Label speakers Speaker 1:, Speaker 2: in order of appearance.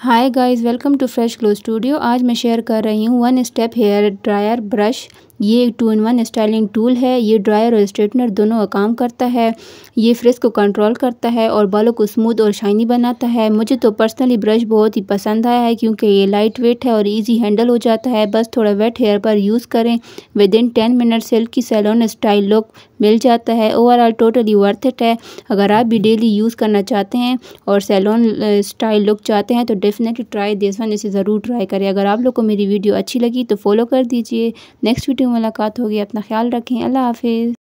Speaker 1: Hi guys, welcome to Fresh Glow Studio. आज मैं share कर रही हूँ one step hair dryer brush. ये एक 2-in-1 स्टाइलिंग टूल है। ये ड्रायर और स्ट्रेटनर दोनों का काम करता है। ये फ्रिज को कंट्रोल करता है और बालों को स्मूथ और शाइनी बनाता है। मुझे तो पर्सनली ब्रश बहुत ही पसंद आया है क्योंकि ये लाइट वेट है और इजी हैंडल हो जाता है। बस थोड़ा वेट हेयर पर यूज़ करें, within 10 minute silky salon style look मिल जाता है। ओवरऑल टोटली वर्थ इट है। अगर आप भी डेली यूज़ करना चाहते हैं और सैलून स्टाइल लुक चाहते हैं तो डेफिनेटली ट्राई दिस वन। इसे ज़रूर ट्राई करें। अगर आप लोग को मेरी वीडियो अच्छी लगी तो फॉलो कर दीजिए। नेक्स्ट वीडियो में मुलाकात होगी। अपना ख्याल रखें। अल्लाह हाफिज़।